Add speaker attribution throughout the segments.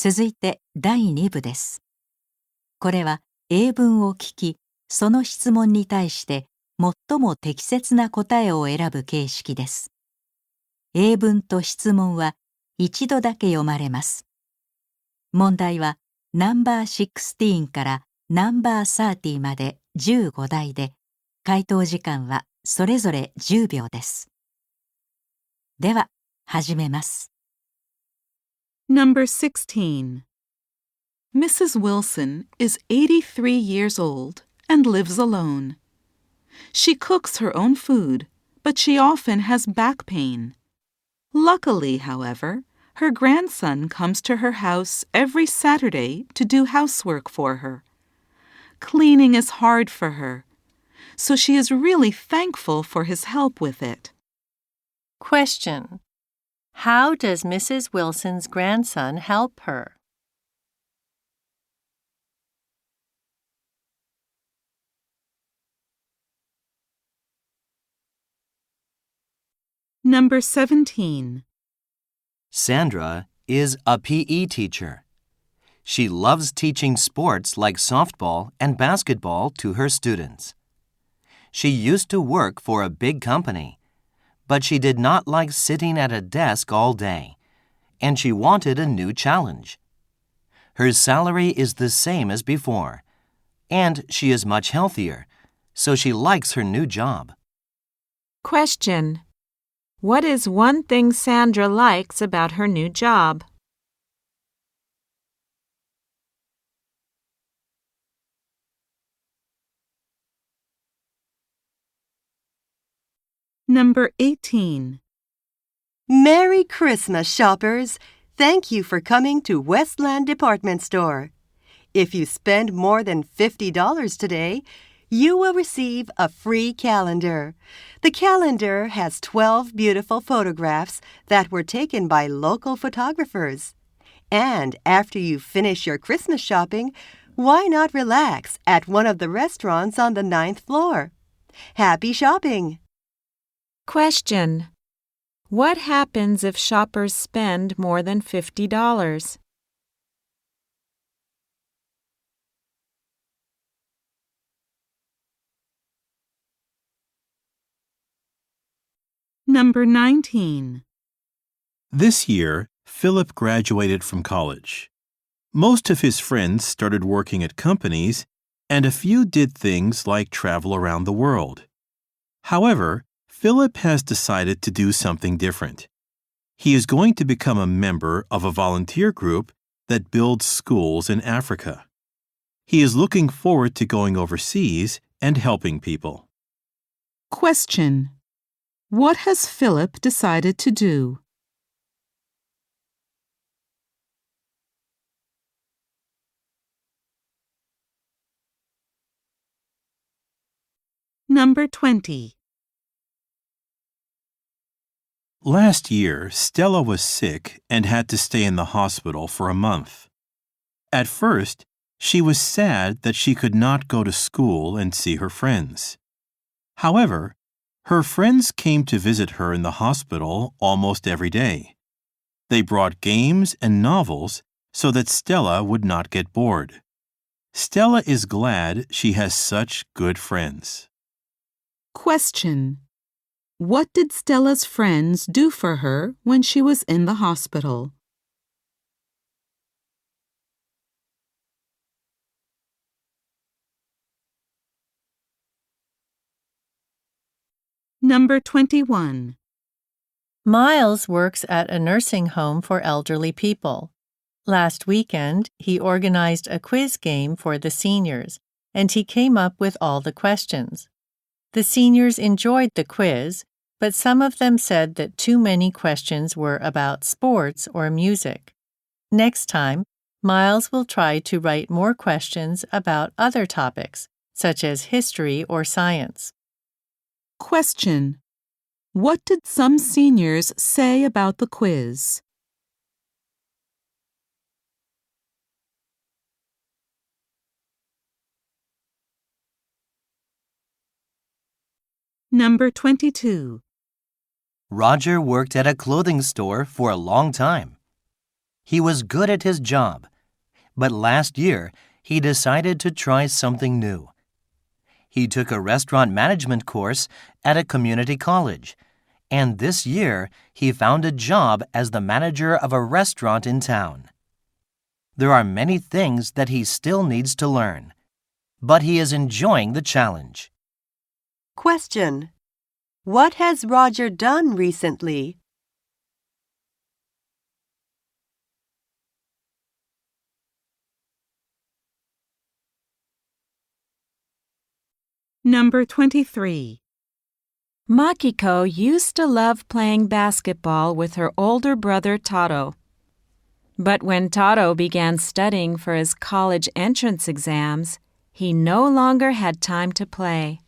Speaker 1: 続いて第2部です。これは英文を聞き、その質問に対して最も適切な答えを選ぶ形式です。英文と質問は一度だけ読まれます。問題はナンバー16からナンバー30まで15題で、回答時間はそれぞれ10秒です。では、始めます。
Speaker 2: Number 16. Mrs. Wilson is 83 years old and lives alone. She cooks her own food, but she often has back pain. Luckily, however, her grandson comes to her house every Saturday to do housework for her. Cleaning is hard for her, so she is really thankful for his help with it.
Speaker 3: Question. How does Mrs. Wilson's grandson help her?
Speaker 2: Number 17.
Speaker 4: Sandra is a PE teacher. She loves teaching sports like softball and basketball to her students. She used to work for a big company, but she did not like sitting at a desk all day, and she wanted a new challenge. Her salary is the same as before, and she is much healthier, so she likes her new job.
Speaker 2: Question. What is one thing Sandra likes about her new job? Number 18.
Speaker 5: Merry Christmas, shoppers! Thank you for coming to Westland Department Store. If you spend more than $50 today, you will receive a free calendar. The calendar has 12 beautiful photographs that were taken by local photographers. And after you finish your Christmas shopping, why not relax at one of the restaurants on the 9th floor? Happy shopping!
Speaker 2: Question. What happens if shoppers spend more than $50? Number 19.
Speaker 6: This year, Philip graduated from college. Most of his friends started working at companies, and a few did things like travel around the world. However, Philip has decided to do something different. He is going to become a member of a volunteer group that builds schools in Africa. He is looking forward to going overseas and helping people.
Speaker 2: Question. What has Philip decided to do? Number 20.
Speaker 6: Last year, Stella was sick and had to stay in the hospital for a month. At first, she was sad that she could not go to school and see her friends. However, her friends came to visit her in the hospital almost every day. They brought games and novels so that Stella would not get bored. Stella is glad she has such good friends.
Speaker 2: Question. What did Stella's friends do for her when she was in the hospital? Number 21.
Speaker 3: Miles works at a nursing home for elderly people. Last weekend, he organized a quiz game for the seniors, and he came up with all the questions. The seniors enjoyed the quiz, but some of them said that too many questions were about sports or music. Next time, Miles will try to write more questions about other topics, such as history or science.
Speaker 2: Question. What did some seniors say about the quiz? Number 22.
Speaker 4: Roger worked at a clothing store for a long time. He was good at his job, but last year he decided to try something new. He took a restaurant management course at a community college, and this year he found a job as the manager of a restaurant in town. There are many things that he still needs to learn, but he is enjoying the challenge.
Speaker 5: Question: What has Roger done recently?
Speaker 2: Number 23.
Speaker 7: Makiko used to love playing basketball with her older brother Taro. But when Taro began studying for his college entrance exams, he no longer had time to play.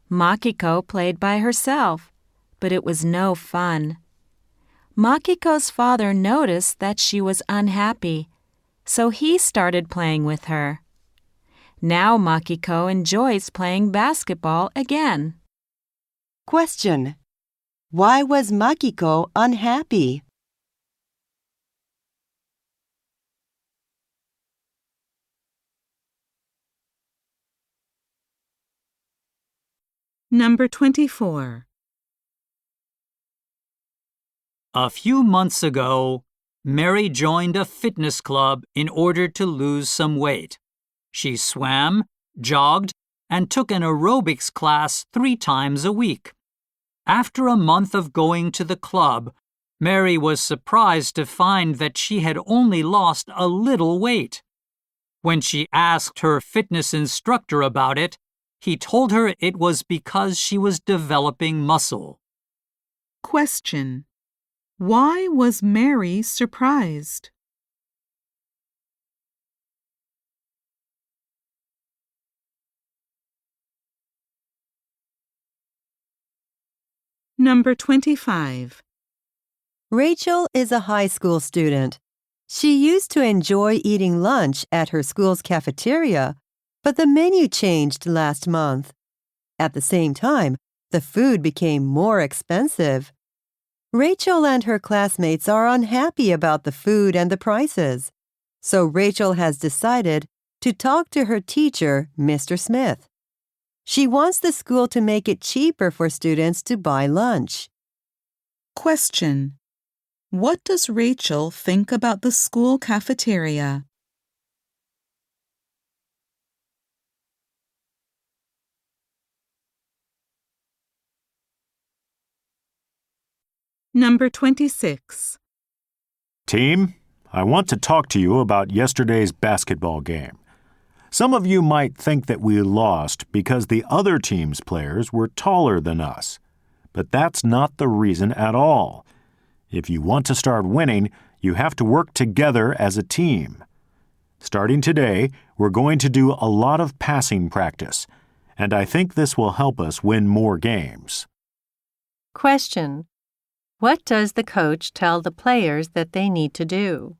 Speaker 7: Makiko played by herself, but it was no fun. Makiko's father noticed that she was unhappy, so he started playing with her. Now Makiko enjoys playing basketball again.
Speaker 5: Question: Why was Makiko unhappy?
Speaker 2: Number 24.
Speaker 8: A few months ago, Mary joined a fitness club in order to lose some weight. She swam, jogged, and took an aerobics class 3 times a week. After a month of going to the club, Mary was surprised to find that she had only lost a little weight. When she asked her fitness instructor about it, he told her it was because she was developing muscle.
Speaker 2: Question: Why was Mary surprised? Number 25.
Speaker 5: Rachel is a high school student. She used to enjoy eating lunch at her school's cafeteria, but the menu changed last month. At the same time, the food became more expensive. Rachel and her classmates are unhappy about the food and the prices. So Rachel has decided to talk to her teacher, Mr. Smith. She wants the school to make it cheaper for students to buy lunch.
Speaker 2: Question: What does Rachel think about the school cafeteria? Number 26.
Speaker 9: Team, I want to talk to you about yesterday's basketball game. Some of you might think that we lost because the other team's players were taller than us. But that's not the reason at all. If you want to start winning, you have to work together as a team. Starting today, we're going to do a lot of passing practice, and I think this will help us win more games.
Speaker 3: Question: What does the coach tell the players that they need to do?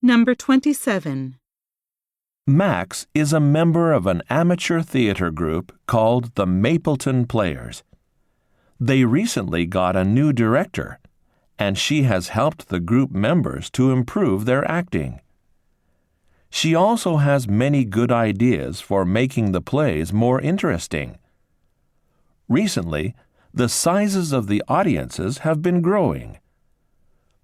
Speaker 2: Number 27.
Speaker 10: Max is a member of an amateur theater group called the Mapleton Players. They recently got a new director, and she has helped the group members to improve their acting. She also has many good ideas for making the plays more interesting. Recently, the sizes of the audiences have been growing.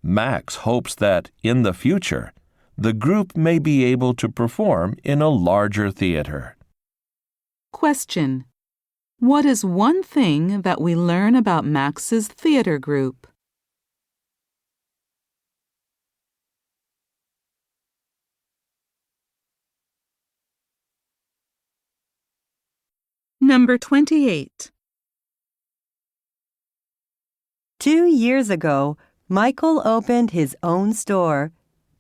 Speaker 10: Max hopes that, in the future, the group may be able to perform in a larger theater.
Speaker 2: Question: What is one thing that we learn about Max's theater group? Number 28.
Speaker 5: 2 years ago, Michael opened his own store.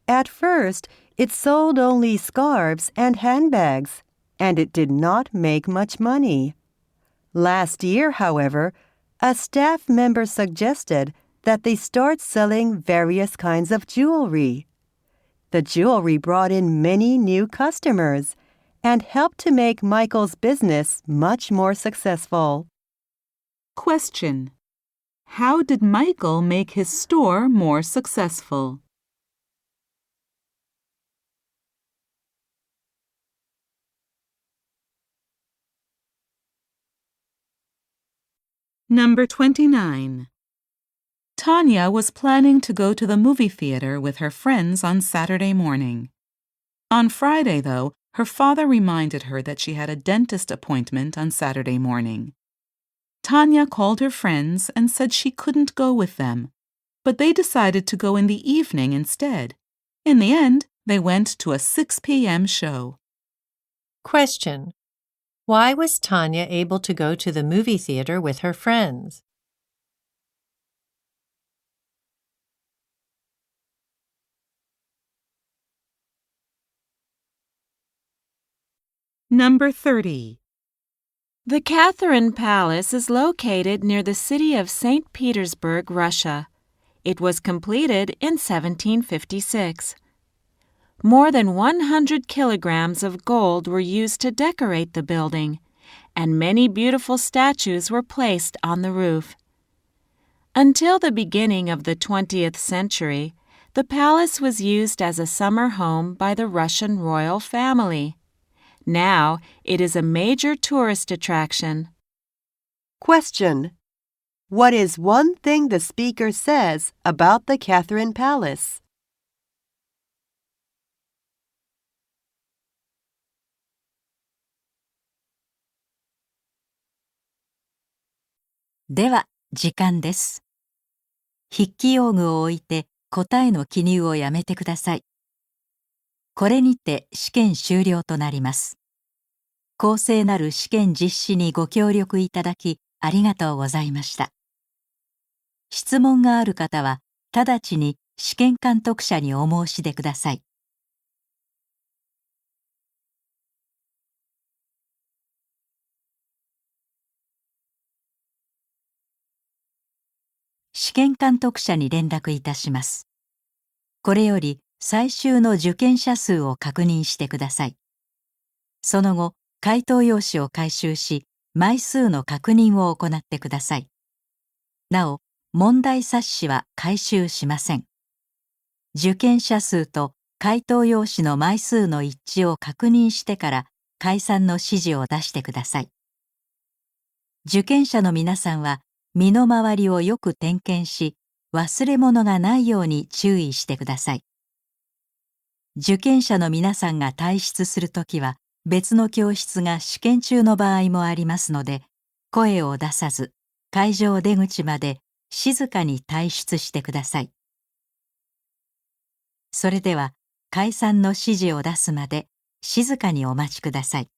Speaker 5: At first, it sold only scarves and handbags, and it did not make much money. Last year, however, a staff member suggested that they start selling various kinds of jewelry. The jewelry brought in many new customers, and helped to make Michael's business much more successful.
Speaker 2: Question: How did Michael make his store more successful? Number 29. Tanya was planning to go to the movie theater with her friends on Saturday morning. On Friday, though, her father reminded her that she had a dentist appointment on Saturday morning. Tanya called her friends and said she couldn't go with them, but they decided to go in the evening instead. In the end, they went to a 6 p.m. show.
Speaker 3: Question: Why was Tanya able to go to the movie theater with her friends?
Speaker 2: Number 30.
Speaker 7: The Catherine Palace is located near the city of St. Petersburg, Russia. It was completed in 1756. More than 100 kilograms of gold were used to decorate the building, and many beautiful statues were placed on the roof. Until the beginning of the 20th century, the palace was used as a summer home by the Russian royal family. Now it is a major tourist attraction.
Speaker 5: Question: What is one thing the speaker says about the Catherine Palace? .
Speaker 1: では、時間です。筆記用具を置いて答えの記入をやめてください。これにて試験終了となります。公正なる試験実施にご協力いただきありがとうございました。質問がある方は直ちに試験監督者にお申し出ください。試験監督者に連絡いたします。これより最終の受験者数を確認してください。その後、回答用紙を回収し、枚数の確認を行ってください。なお、問題冊子は回収しません。受験者数と回答用紙の枚数の一致を確認してから解散の指示を出してください。受験者の皆さんは身の回りをよく点検し、忘れ物がないように注意してください。受験者の皆さんが退出するときは、別の教室が試験中の場合もありますので、声を出さず、会場出口まで静かに退出してください。それでは、解散の指示を出すまで静かにお待ちください。